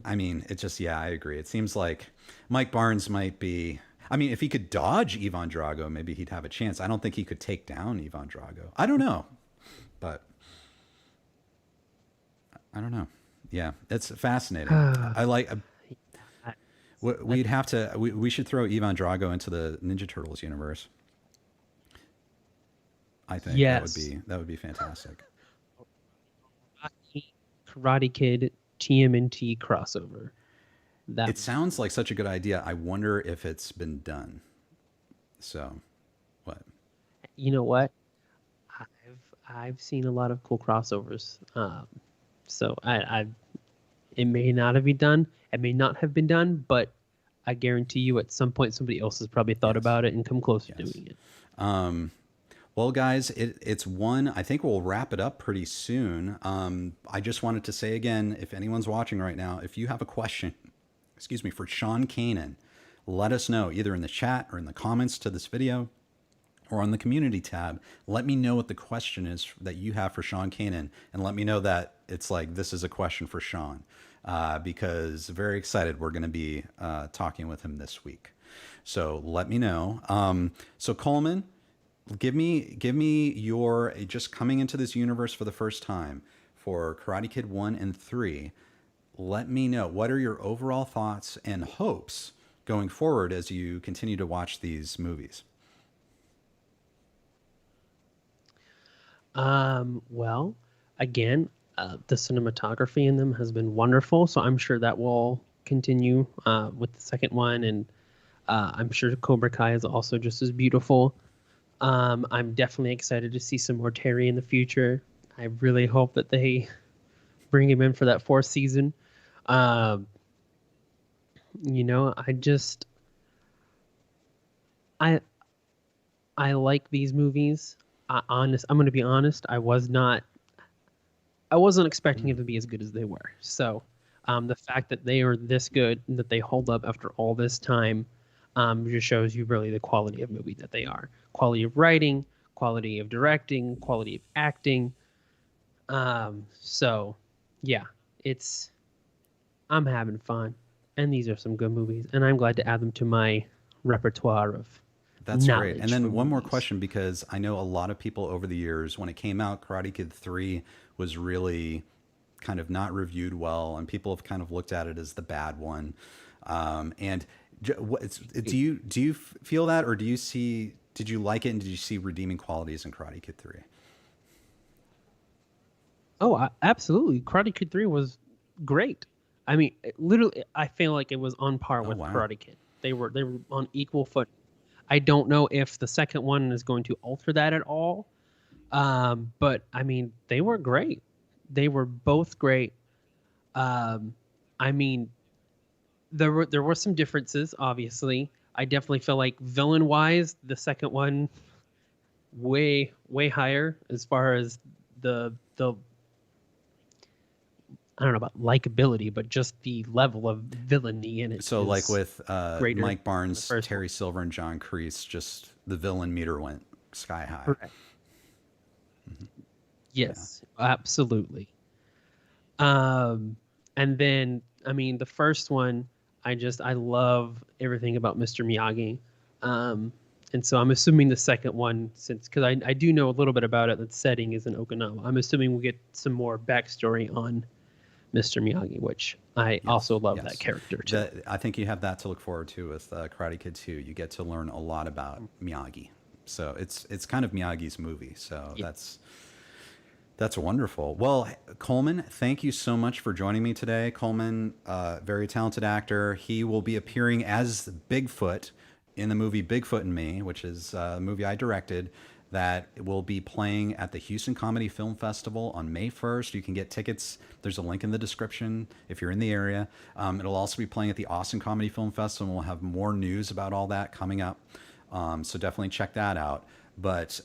I mean, it just, yeah, I agree. It seems like Mike Barnes might be, I mean, if he could dodge Ivan Drago, maybe he'd have a chance. I don't think he could take down Ivan Drago. I don't know. But I don't know. Yeah, it's fascinating. I like, we should throw Ivan Drago into the Ninja Turtles universe. I think Yes. that would be fantastic. Karate Kid TMNT crossover. It sounds like such a good idea. I wonder if it's been done. So, what? You know what? I've seen a lot of cool crossovers. So it may not have been done. It may not have been done, but I guarantee you, at some point, somebody else has probably thought about it and come close to doing it. Well, guys, it's one. I think we'll wrap it up pretty soon. I just wanted to say again, if anyone's watching right now, if you have a question, for Sean Kanan, let us know either in the chat or in the comments to this video or on the community tab. Let me know what the question is that you have for Sean Kanan, and let me know that it's like, this is a question for Sean, because very excited. We're going to be talking with him this week. So let me know. So Coleman, give me your, just coming into this universe for the first time for Karate Kid 1 and 3. Let me know, what are your overall thoughts and hopes going forward as you continue to watch these movies? Well, again, the cinematography in them has been wonderful, so I'm sure that will continue with the second one, and I'm sure Cobra Kai is also just as beautiful. I'm definitely excited to see some more Terry in the future. I really hope that they bring him in for that fourth season. I I like these movies. I'm going to be honest. I wasn't expecting it to be as good as they were. So, the fact that they are this good and that they hold up after all this time, just shows you really the quality of movie that they are. Quality of writing, quality of directing, quality of acting. So, yeah, it's I'm having fun, and these are some good movies, and I'm glad to add them to my repertoire of That's great. And knowledge for then one more movies. question, because I know a lot of people over the years, when it came out, Karate Kid 3 was really kind of not reviewed well, and people have kind of looked at it as the bad one. And do you feel that, or did you like it, and did you see redeeming qualities in Karate Kid 3? Oh, absolutely. Karate Kid 3 was great. I mean, literally, I feel like it was on par Oh, with wow. Karate Kid. They were on equal foot. I don't know if the second one is going to alter that at all. But I mean, they were great. They were both great. Um, I mean, there were some differences, obviously. I definitely feel like villain wise, the second one way higher as far as the I don't know about likability, but just the level of villainy in it So, like is with greater Mike than the Barnes, first one. Terry Silver, and John Kreese, just the villain meter went sky high. Correct. Yeah. Yes, absolutely. Um, and then I mean the first one, I love everything about Mr. Miyagi. Um, and so I'm assuming the second one, since because I do know a little bit about it, that setting is in Okinawa. I'm assuming we'll get some more backstory on Mr. Miyagi, which I also Yes. love that Yes. character too. I think you have that to look forward to with Karate Kid 2. You get to learn a lot about Miyagi. So it's kind of Miyagi's movie. So Yeah. that's wonderful. Well, Coleman, thank you so much for joining me today. Coleman, very talented actor. He will be appearing as Bigfoot in the movie Bigfoot Me, which is a movie I directed, that will be playing at the Houston Comedy Film Festival on May 1st. You can get tickets. There's a link in the description if you're in the area. It'll also be playing at the Austin Comedy Film Festival, and we'll have more news about all that coming up. So definitely check that out. But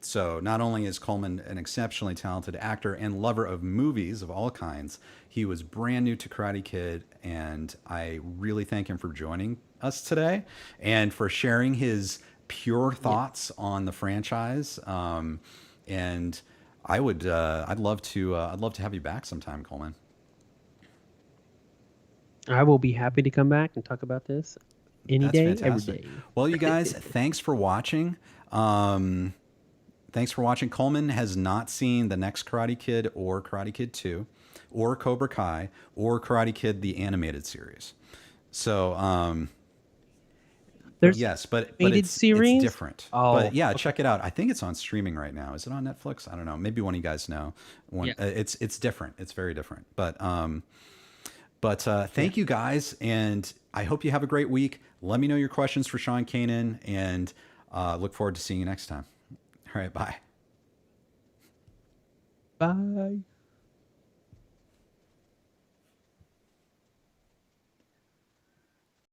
so not only is Coleman an exceptionally talented actor and lover of movies of all kinds, he was brand new to Karate Kid, and I really thank him for joining us today and for sharing his pure Yeah. thoughts on the franchise. And I'd love to have you back sometime, Coleman. I will be happy to come back and talk about this any That's day, every fantastic. day. Well, you guys, thanks for watching. Um, Thanks for watching. Coleman has not seen the next Karate Kid or Karate Kid 2 or Cobra Kai or Karate Kid the animated series. So, There's yes, but animated it's series. different. But Oh, yeah, okay. check it out. I think it's on streaming right now. Is it on Netflix? I don't know. Maybe one of you guys know. Yeah. It's different. It's very different. But Yeah. thank you guys, and I hope you have a great week. Let me know your questions for Sean Kanan, and look forward to seeing you next time. All right, bye. Bye.